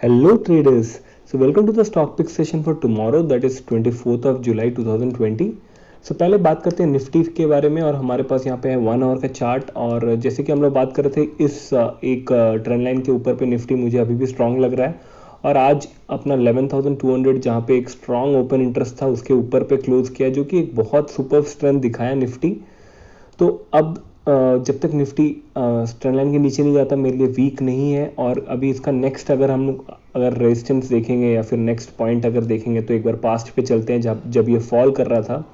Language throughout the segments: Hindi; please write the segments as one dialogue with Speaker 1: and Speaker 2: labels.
Speaker 1: Hello traders. So welcome to the stock pick session for tomorrow, that is 24th of July 2020. So पहले बात करते हैं निफ्टी के बारे में, और हमारे पास यहाँ पे है 1 आवर का चार्ट। और जैसे कि हम लोग बात कर रहे थे, इस एक ट्रेंड लाइन के ऊपर पे निफ्टी मुझे अभी भी स्ट्रांग लग रहा है। और आज अपना 11,200 जहाँ पे एक स्ट्रांग ओपन इंटरेस्ट था उसके ऊपर पे क्लोज किया, जो कि एक बहुत सुपर स्ट्रेंथ दिखाया निफ्टी। तो अब जब तक निफ्टी ट्रेंड लाइन के नीचे नहीं जाता मेरे लिए वीक नहीं है। और अभी इसका नेक्स्ट अगर रेजिस्टेंस देखेंगे या फिर नेक्स्ट पॉइंट अगर देखेंगे तो एक बार पास्ट पे चलते हैं। जब ये फॉल कर रहा था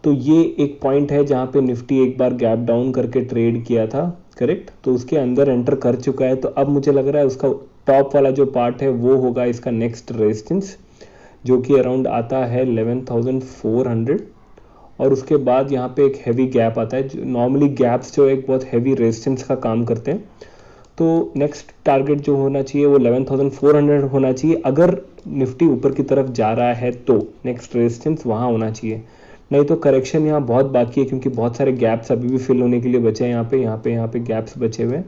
Speaker 1: तो ये एक पॉइंट है जहाँ पे निफ्टी एक बार गैप डाउन करके ट्रेड किया था, करेक्ट। तो उसके अंदर एंटर कर चुका है। तो अब मुझे लग रहा है उसका टॉप वाला जो पार्ट है वो होगा इसका नेक्स्ट रेजिस्टेंस, जो कि अराउंड आता है 11,400। और उसके बाद यहाँ पे एक हैवी गैप आता है। नॉर्मली गैप्स जो एक बहुत हैवी रेजिस्टेंस का काम करते हैं। तो नेक्स्ट टारगेट जो होना चाहिए वो 11,400 होना चाहिए। अगर निफ्टी ऊपर की तरफ जा रहा है तो नेक्स्ट रेजिस्टेंस वहाँ होना चाहिए, नहीं तो करेक्शन यहाँ बहुत बाकी है, क्योंकि बहुत सारे गैप्स अभी भी फिल होने के लिए बचे हैं। यहाँ पे गैप्स बचे हुए हैं।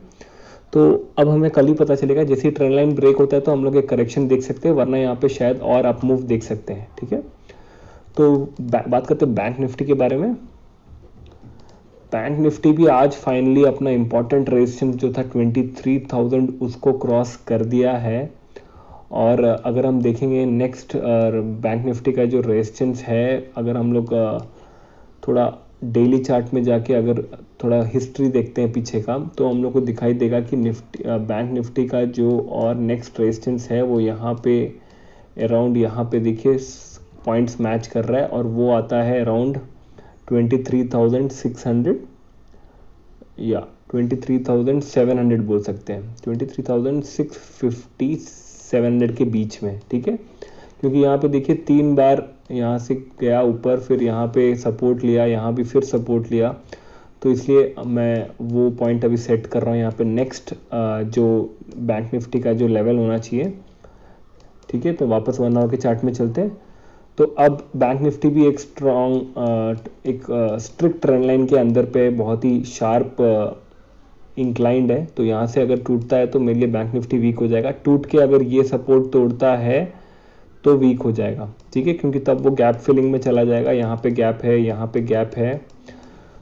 Speaker 1: तो अब हमें कल ही पता चलेगा, जैसे ही ट्रेंड लाइन ब्रेक होता है तो हम लोग एक करेक्शन देख सकते हैं, वरना यहाँ पे शायद और अप मूव देख सकते हैं। ठीक है, तो बात करते हैं बैंक निफ्टी के बारे में। बैंक निफ्टी भी आज फाइनली अपना इंपॉर्टेंट रेजिस्टेंस जो था 23,000 उसको क्रॉस कर दिया है। और अगर हम देखेंगे नेक्स्ट बैंक निफ्टी का जो रेजिस्टेंस है, अगर हम लोग थोड़ा डेली चार्ट में जाके अगर थोड़ा हिस्ट्री देखते हैं पीछे का, तो हम लोग को दिखाई देगा कि बैंक निफ्टी का जो और नेक्स्ट रेजिस्टेंस है वो यहाँ पे अराउंड, यहाँ पे देखिए पॉइंट्स मैच कर रहा है, और वो आता है अराउंड 23,600 या 23,700 बोल सकते हैं, 23,650 700 के बीच में। ठीक है, क्योंकि यहाँ पे देखिए 3 बार यहाँ से गया ऊपर, फिर यहाँ पे सपोर्ट लिया, यहाँ भी फिर सपोर्ट लिया। तो इसलिए मैं वो पॉइंट अभी सेट कर रहा हूँ यहाँ पे नेक्स्ट जो बैंक निफ्टी का जो लेवल होना चाहिए। ठीक है, तो वापस 1 आवर के चार्ट में चलते हैं। तो अब बैंक निफ्टी भी एक स्ट्रिक्ट ट्रेंड लाइन के अंदर पे बहुत ही शार्प इंक्लाइंड है। तो यहाँ से अगर टूटता है तो मेरे लिए बैंक निफ्टी वीक हो जाएगा। टूट के अगर ये सपोर्ट तोड़ता है तो वीक हो जाएगा। ठीक है, क्योंकि तब वो गैप फिलिंग में चला जाएगा। यहाँ पे गैप है, यहाँ पे गैप है,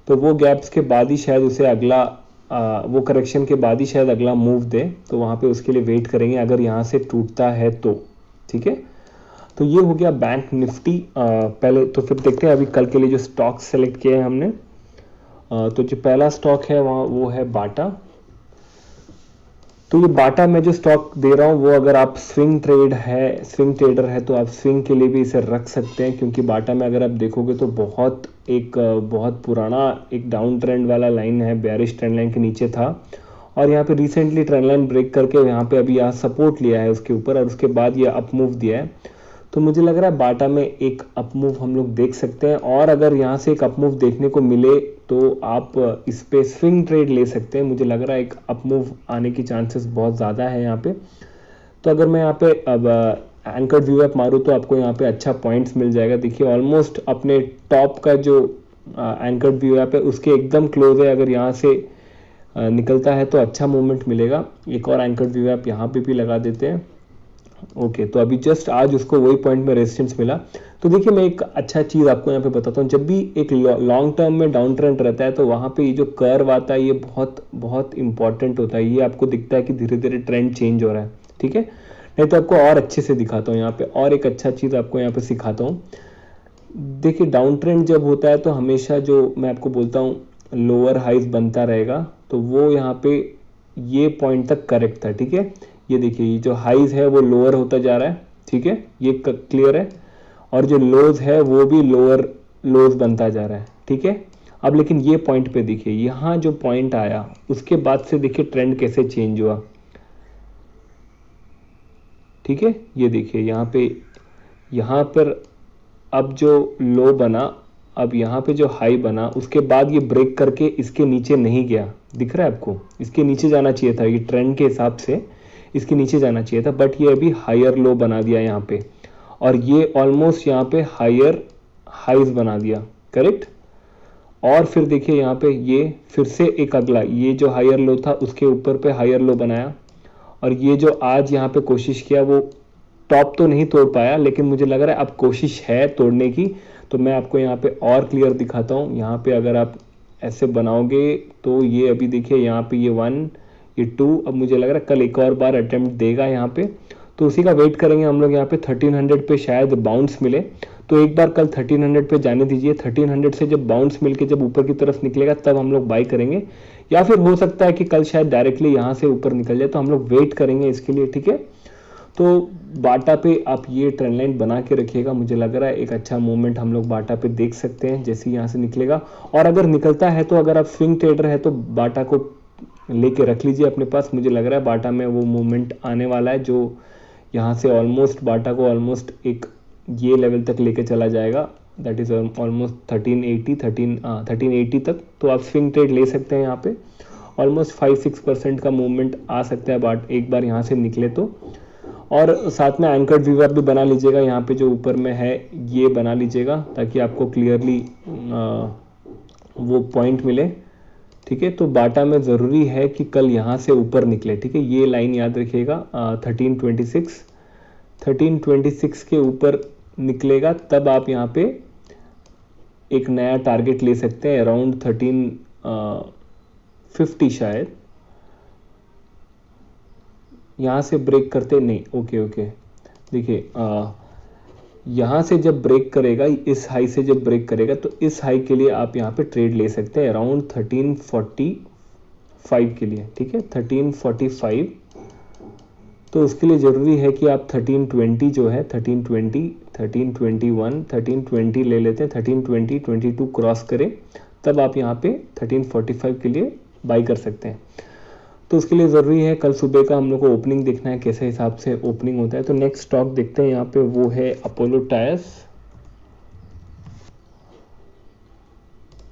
Speaker 1: तो वो गैप्स के बाद ही शायद उसे अगला वो करेक्शन के बाद ही शायद अगला मूव दे। तो वहाँ पे उसके लिए वेट करेंगे अगर यहाँ से टूटता है तो। ठीक है, तो ये हो गया बैंक निफ्टी। पहले तो फिर देखते हैं अभी कल के लिए जो स्टॉक सेलेक्ट किए हैं हमने। तो जो पहला स्टॉक है वहाँ वो है बाटा। तो ये बाटा में जो स्टॉक दे रहा हूँ वो अगर आप स्विंग ट्रेडर है तो आप स्विंग के लिए भी इसे रख सकते हैं, क्योंकि बाटा में अगर आप देखोगे तो बहुत पुराना एक डाउन ट्रेंड वाला लाइन है, बेयरिश ट्रेंड लाइन के नीचे था। और यहाँ पे रिसेंटली ट्रेंड लाइन ब्रेक करके यहाँ पे अभी यहाँ सपोर्ट लिया है उसके ऊपर, और उसके बाद ये अप मूव दिया है। तो मुझे लग रहा है बाटा में एक अप मूव हम लोग देख सकते हैं। और अगर यहाँ से एक अप मूव देखने को मिले तो आप इस पे स्विंग ट्रेड ले सकते हैं। मुझे लग रहा है एक अप मूव आने की चांसेस बहुत ज़्यादा है यहाँ पे। तो अगर मैं यहाँ पे अब एंकर व्यू ऐप मारूँ तो आपको यहाँ पे अच्छा पॉइंट्स मिल जाएगा। देखिए ऑलमोस्ट अपने टॉप का जो एंकर व्यू ऐप है उसके एकदम क्लोज है। अगर यहाँ से निकलता है तो अच्छा मूवमेंट मिलेगा। एक और एंकर व्यू ऐप यहाँ पे भी लगा देते हैं। ओके, तो अभी जस्ट आज उसको वही पॉइंट में रेजिस्टेंस मिला। तो देखिए मैं एक अच्छा चीज़ आपको यहाँ पे बताता हूँ। जब भी एक लॉन्ग टर्म में डाउन ट्रेंड रहता है तो वहाँ पे ये जो कर्व आता है ये बहुत बहुत इंपॉर्टेंट होता है। ये आपको दिखता है कि धीरे धीरे ट्रेंड चेंज हो रहा है। ठीक है, नहीं तो आपको और अच्छे से दिखाता हूँ यहाँ पे, और एक अच्छा चीज़ आपको यहाँ पे सिखाता हूँ। देखिए डाउन ट्रेंड जब होता है तो हमेशा जो मैं आपको बोलता हूँ लोअर हाइज बनता रहेगा, तो वो यहाँ पे ये पॉइंट तक करेक्ट था। ठीक है, ये देखिए ये जो हाइज है वो लोअर होता जा रहा है। ठीक है, ये क्लियर है, और जो लोज है वो भी लोअर लोज बनता जा रहा है। ठीक है, अब लेकिन ये पॉइंट पे देखिए, यहाँ जो पॉइंट आया उसके बाद से देखिए ट्रेंड कैसे चेंज हुआ। ठीक है, ये देखिए यहाँ पर अब जो लो बना, अब यहाँ पे जो हाई बना, उसके बाद ये ब्रेक करके इसके नीचे नहीं गया। दिख रहा है आपको, इसके नीचे जाना चाहिए था, ये ट्रेंड के हिसाब से इसके नीचे जाना चाहिए था, बट ये अभी हायर लो बना दिया यहाँ पे, और ये ऑलमोस्ट यहाँ पे हायर हाइज बना दिया, करेक्ट। और फिर देखिए यहाँ पे ये फिर से एक अगला, ये जो हायर लो था उसके ऊपर पे हायर लो बनाया, और ये जो आज यहाँ पे कोशिश किया वो टॉप तो नहीं तोड़ पाया, लेकिन मुझे लग रहा है अब कोशिश है तोड़ने की। तो मैं आपको यहाँ पे और क्लियर दिखाता हूँ। यहाँ पे अगर आप ऐसे बनाओगे तो ये अभी देखिए यहाँ पे ये 1 ये 2, अब मुझे लग रहा है कल एक और बार अटेम्प्ट देगा यहाँ पे, तो उसी का वेट करेंगे हम लोग। यहाँ पे 1300 पे शायद बाउंस मिले, तो एक बार कल 1300 पे जाने दीजिए। 1300 से जब बाउंस मिलके जब ऊपर की तरफ निकलेगा तब हम लोग बाई करेंगे, या फिर हो सकता है कि कल शायद डायरेक्टली यहाँ से ऊपर निकल जाए, तो हम लोग वेट करेंगे इसके लिए, ठीक है। तो बाटा पे आप ये ट्रेंड लाइन बना के रखिएगा, मुझे लग रहा है एक अच्छा मूवमेंट हम लोग बाटा पे देख सकते हैं जैसे यहाँ से निकलेगा। और अगर निकलता है तो अगर आप स्विंग ट्रेडर है तो बाटा को लेके रख लीजिए अपने पास। मुझे लग रहा है बाटा में वो मूवमेंट आने वाला है जो यहाँ से ऑलमोस्ट बाटा को ऑलमोस्ट एक ये लेवल तक लेके चला जाएगा, दैट इज ऑलमोस्ट 1380 तक। तो आप स्विंग ट्रेड ले सकते हैं यहाँ पे, ऑलमोस्ट 5-6% का मूवमेंट आ सकता है बाट एक बार यहाँ से निकले तो। और साथ में एंकर्ड वीवर भी बना लीजिएगा, यहाँ पे जो ऊपर में है ये बना लीजिएगा ताकि आपको क्लियरली वो पॉइंट मिले, ठीक है। तो बाटा में ज़रूरी है कि कल यहाँ से ऊपर निकले, ठीक है। ये लाइन याद रखिएगा, 1326 के ऊपर निकलेगा तब आप यहाँ पे एक नया टारगेट ले सकते हैं अराउंड 1350 शायद। यहाँ से ब्रेक करते नहीं, ओके देखिए यहाँ से जब ब्रेक करेगा, इस हाई से जब ब्रेक करेगा तो इस हाई के लिए आप यहाँ पे ट्रेड ले सकते हैं अराउंड 1345 के लिए, ठीक है। 1345, तो उसके लिए ज़रूरी है कि आप 1320 जो है 1320, 1321, 1320 ले लेते हैं। 1320, 22 क्रॉस करें तब आप यहाँ पे 1345 के लिए बाई कर सकते हैं। तो उसके लिए ज़रूरी है कल सुबह का हम लोग को ओपनिंग देखना है, कैसे हिसाब से ओपनिंग होता है। तो नेक्स्ट स्टॉक देखते हैं यहाँ पे, वो है अपोलो टायर्स।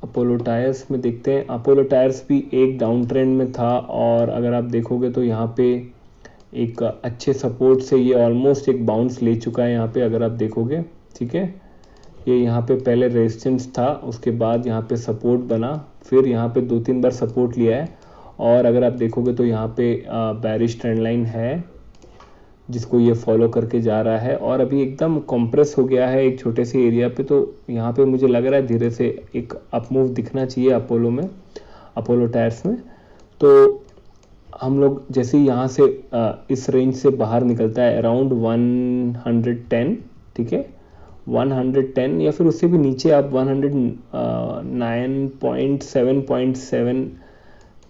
Speaker 1: अपोलो टायर्स में देखते हैं, अपोलो टायर्स भी एक डाउन ट्रेंड में था और अगर आप देखोगे तो यहाँ पे एक अच्छे सपोर्ट से ये ऑलमोस्ट एक बाउंस ले चुका है यहाँ पे, अगर आप देखोगे, ठीक है। ये यहाँ पे पहले रेजिस्टेंस था, उसके बाद यहाँ पे सपोर्ट बना, फिर यहाँ पे 2-3 बार सपोर्ट लिया है। और अगर आप देखोगे तो यहाँ पे बैरिश ट्रेंड लाइन है जिसको ये फॉलो करके जा रहा है और अभी एकदम कंप्रेस हो गया है एक छोटे से एरिया पे। तो यहाँ पे मुझे लग रहा है धीरे से एक अप मूव दिखना चाहिए अपोलो में, अपोलो टायर्स में। तो हम लोग जैसे यहाँ से इस रेंज से बाहर निकलता है अराउंड 110, ठीक है, 110 या फिर उससे भी नीचे आप 109.7.7,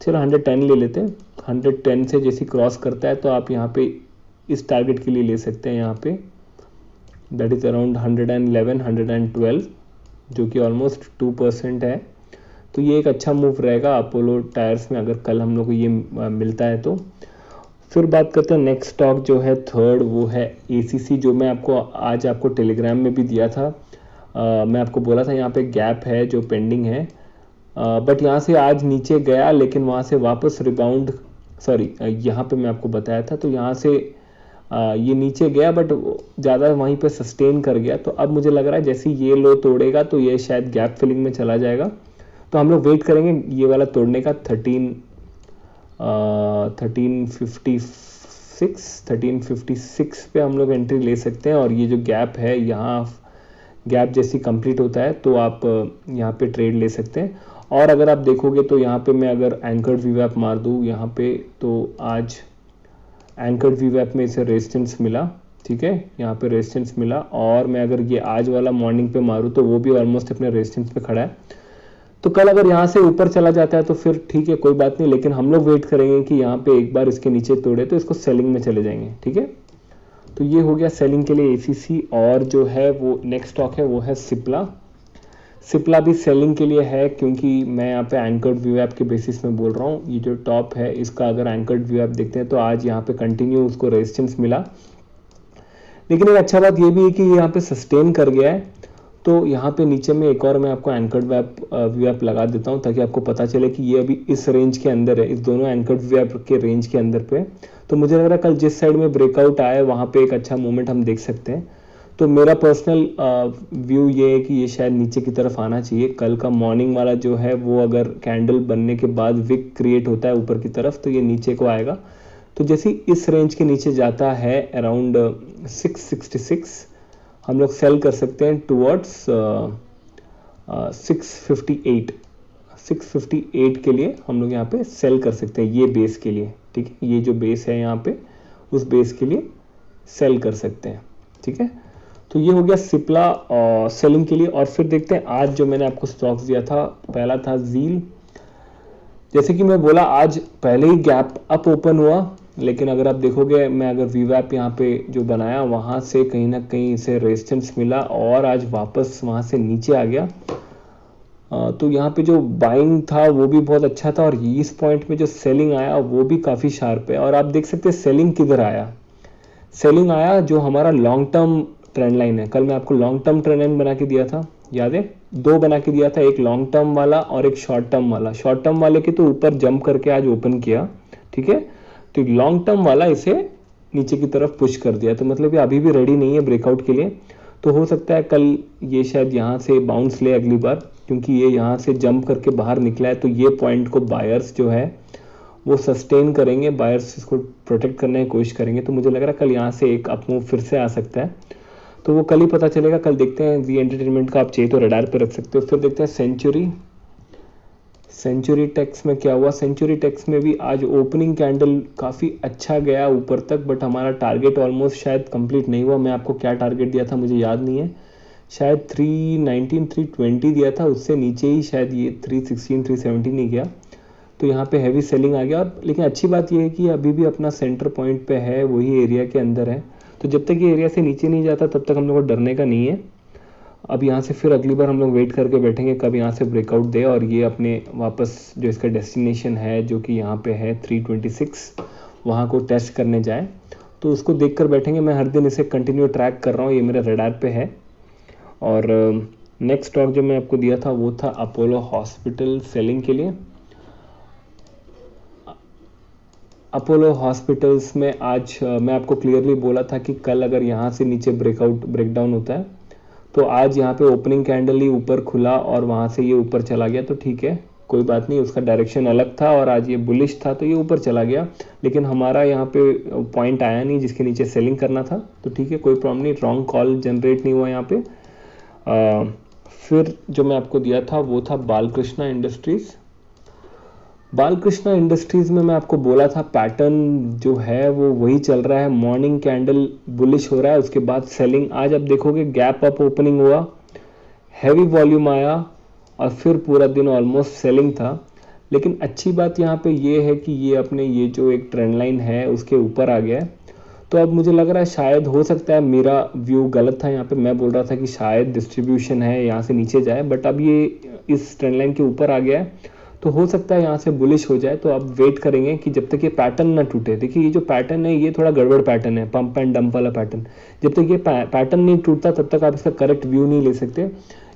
Speaker 1: चलो 110 ले लेते हैं। 110 से जैसे क्रॉस करता है तो आप यहाँ पे इस टारगेट के लिए ले सकते हैं यहाँ पे, दैट इज अराउंड 111, 112, जो कि ऑलमोस्ट 2% है। तो ये एक अच्छा मूव रहेगा अपोलो टायर्स में अगर कल हम लोग को ये मिलता है तो। फिर बात करते हैं नेक्स्ट स्टॉक जो है थर्ड, वो है एसीसी, जो मैं आपको आज आपको टेलीग्राम में भी दिया था। मैं आपको बोला था यहाँ पे गैप है जो पेंडिंग है, बट यहाँ से आज नीचे गया लेकिन वहाँ से वापस रिबाउंड, सॉरी यहाँ पे मैं आपको बताया था, तो यहाँ से ये नीचे गया बट ज़्यादा वहीं पे सस्टेन कर गया। तो अब मुझे लग रहा है जैसे ये लो तोड़ेगा तो ये शायद गैप फिलिंग में चला जाएगा। तो हम लोग वेट करेंगे ये वाला तोड़ने का, 1356 पे हम लोग एंट्री ले सकते हैं। और ये जो गैप है, यहाँ गैप जैसी कंप्लीट होता है तो आप यहाँ पे ट्रेड ले सकते हैं। और अगर आप देखोगे तो यहाँ पे मैं अगर एंकर्ड वीवैप मार दूँ यहाँ पे, तो आज एंकर्ड वीवैप में इसे रेजिस्टेंस मिला, ठीक है, यहाँ पे रेजिस्टेंस मिला। और मैं अगर ये आज वाला मॉर्निंग पे मारूँ तो वो भी ऑलमोस्ट अपने रेजिस्टेंस पे खड़ा है। तो कल अगर यहाँ से ऊपर चला जाता है तो फिर ठीक है, कोई बात नहीं, लेकिन हम लोग वेट करेंगे कि यहाँ पे एक बार इसके नीचे तोड़े तो इसको सेलिंग में चले जाएंगे, ठीक है। तो ये हो गया सेलिंग के लिए एसीसी। और जो है वो नेक्स्ट स्टॉक है वो है सिप्ला। सिप्ला भी सेलिंग के लिए है क्योंकि मैं यहाँ पे एंकर्ड वीवैप के बेसिस में बोल रहा हूँ। ये जो टॉप है इसका अगर एंकर्ड वीवैप देखते हैं तो आज यहाँ पे कंटिन्यू उसको रेजिस्टेंस मिला, लेकिन एक अच्छा बात ये भी है कि यहाँ पे सस्टेन कर गया है। तो यहाँ पे नीचे में एक और मैं आपको एंकर्ड वीवैप लगा देता हूँ ताकि आपको पता चले कि ये अभी इस रेंज के अंदर है, इस दोनों एंकर्ड वीवैप के रेंज के अंदर पे। तो मुझे लग रहा है कल जिस साइड में ब्रेकआउट आया है वहाँ पे एक अच्छा मूवमेंट हम देख सकते हैं। तो मेरा पर्सनल व्यू ये है कि ये शायद नीचे की तरफ आना चाहिए। कल का मॉर्निंग वाला जो है वो अगर कैंडल बनने के बाद विक क्रिएट होता है ऊपर की तरफ तो ये नीचे को आएगा। तो जैसे इस रेंज के नीचे जाता है अराउंड 666, हम लोग सेल कर सकते हैं टुवर्ड्स 658 के लिए हम लोग यहाँ पे सेल कर सकते हैं, ये बेस के लिए। ठीक है, ये जो बेस है यहाँ पे, उस बेस के लिए सेल कर सकते हैं। ठीक है, तो ये हो गया सिप्ला सेलिंग के लिए। और फिर देखते हैं आज जो मैंने आपको स्टॉक्स दिया था, पहला था ज़ील। जैसे कि मैं बोला आज पहले ही गैप अप ओपन हुआ, लेकिन अगर आप देखोगे, मैं अगर वीवैप यहाँ पे जो बनाया वहाँ से कहीं ना कहीं इसे रेजिस्टेंस मिला और आज वापस वहाँ से नीचे आ गया। तो यहाँ पे जो बाइंग था वो भी बहुत अच्छा था, और इस पॉइंट में जो सेलिंग आया वो भी काफ़ी शार्प है। और आप देख सकते हैं सेलिंग किधर आया, सेलिंग आया जो हमारा लॉन्ग टर्म ट्रेंड लाइन है। कल मैं आपको लॉन्ग टर्म ट्रेंड लाइन बना के दिया था, याद है? दो बना के दिया था, एक लॉन्ग टर्म वाला और एक शॉर्ट टर्म वाला। शॉर्ट टर्म वाले के तो ऊपर जंप करके आज ओपन किया, ठीक है, तो लॉन्ग टर्म वाला इसे नीचे की तरफ पुश कर दिया, तो मतलब ये अभी भी रेडी नहीं है ब्रेकआउट के लिए। तो हो सकता है कल ये शायद यहाँ से बाउंस ले अगली बार, क्योंकि ये यहाँ से जंप करके बाहर निकला है। तो ये पॉइंट को बायर्स जो है वो सस्टेन करेंगे, बायर्स इसको प्रोटेक्ट करने की कोशिश करेंगे। तो मुझे लग रहा है कल यहाँ से एक अप मूव फिर से आ सकता है, तो वो कल ही पता चलेगा। कल देखते हैं। वी एंटरटेनमेंट का आप चाहिए तो रडार पे रख सकते हो। फिर देखते हैं सेंचुरी टेक्स में क्या हुआ। सेंचुरी टेक्स में भी आज ओपनिंग कैंडल काफ़ी अच्छा गया ऊपर तक, बट हमारा टारगेट ऑलमोस्ट शायद कंप्लीट नहीं हुआ। मैं आपको क्या टारगेट दिया था मुझे याद नहीं है, शायद 319 320 दिया था, उससे नीचे ही शायद ये 316 317 नहीं गया। तो यहाँ पे हैवी सेलिंग आ गया। और लेकिन अच्छी बात ये है कि अभी भी अपना सेंटर पॉइंट पे है, वही एरिया के अंदर है। तो जब तक ये एरिया से नीचे नहीं जाता तब तक हम लोग को डरने का नहीं है। अब यहाँ से फिर अगली बार हम लोग वेट करके बैठेंगे कब यहाँ से ब्रेकआउट दे और ये अपने वापस जो इसका डेस्टिनेशन है जो कि यहाँ पे है 326, वहाँ को टेस्ट करने जाए। तो उसको देख कर बैठेंगे। मैं हर दिन इसे कंटिन्यू ट्रैक कर रहा हूँ, ये मेरे रडार पे है। और नेक्स्ट स्टॉक जो मैं आपको दिया था वो था अपोलो हॉस्पिटल सेलिंग के लिए। अपोलो हॉस्पिटल्स में आज मैं आपको क्लियरली बोला था कि कल अगर यहाँ से नीचे ब्रेकडाउन होता है तो आज यहाँ पे ओपनिंग कैंडल ही ऊपर खुला और वहाँ से ये ऊपर चला गया, तो ठीक है, कोई बात नहीं, उसका डायरेक्शन अलग था और आज ये बुलिश था तो ये ऊपर चला गया। लेकिन हमारा यहाँ पे पॉइंट आया नहीं जिसके नीचे सेलिंग करना था, तो ठीक है, कोई प्रॉब्लम नहीं, रॉन्ग कॉल जनरेट नहीं हुआ यहाँ पे। फिर जो मैं आपको दिया था वो था बालकृष्णा इंडस्ट्रीज। बालकृष्णा इंडस्ट्रीज में मैं आपको बोला था पैटर्न जो है वो वही चल रहा है। मॉर्निंग कैंडल बुलिश हो रहा है, उसके बाद सेलिंग। आज आप देखोगे गैप अप ओपनिंग हुआ, हैवी वॉल्यूम आया और फिर पूरा दिन ऑलमोस्ट सेलिंग था। लेकिन अच्छी बात यहाँ पे ये है कि ये अपने ये जो एक ट्रेंड लाइन है उसके ऊपर आ गया है। तो अब मुझे लग रहा है शायद हो सकता है मेरा व्यू गलत था, यहाँ पे मैं बोल रहा था कि शायद डिस्ट्रीब्यूशन है यहाँ से नीचे जाए, बट अब ये इस ट्रेंड लाइन के ऊपर आ गया है तो हो सकता है यहाँ से बुलिश हो जाए। तो अब वेट करेंगे कि जब तक ये पैटर्न ना टूटे। देखिए ये जो पैटर्न है ये थोड़ा गड़बड़ पैटर्न है, पंप एंड डंप वाला पैटर्न। जब तक ये पैटर्न नहीं टूटता तब तक आप इसका करेक्ट व्यू नहीं ले सकते।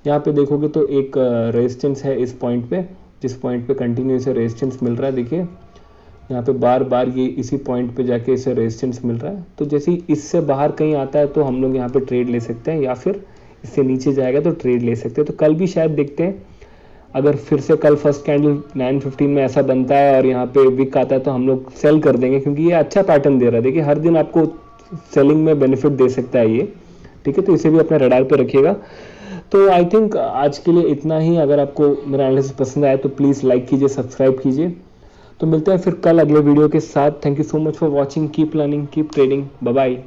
Speaker 1: यहाँ पे देखोगे तो एक रेजिस्टेंस है इस पॉइंट पे, जिस पॉइंट पे कंटिन्यू इसे रेजिस्टेंस मिल रहा है। देखिए यहाँ पे बार बार ये इसी पॉइंट पे जाके इसे रेजिस्टेंस मिल रहा है। तो जैसे ही इससे बाहर कहीं आता है तो हम लोग यहाँ पे ट्रेड ले सकते हैं, या फिर इससे नीचे जाएगा तो ट्रेड ले सकते हैं। तो कल भी शायद देखते हैं, अगर फिर से कल फर्स्ट कैंडल 915 में ऐसा बनता है और यहाँ पे विक आता है तो हम लोग सेल कर देंगे, क्योंकि ये अच्छा पैटर्न दे रहा है। देखिए हर दिन आपको सेलिंग में बेनिफिट दे सकता है ये, ठीक है, तो इसे भी अपने रडार पे रखिएगा। तो आई थिंक आज के लिए इतना ही। अगर आपको मेरा एनालिसिस पसंद आया तो प्लीज़ लाइक कीजिए, सब्सक्राइब कीजिए। तो मिलते हैं फिर कल अगले वीडियो के साथ। Thank you so much for watching. Keep learning, keep trading, bye bye.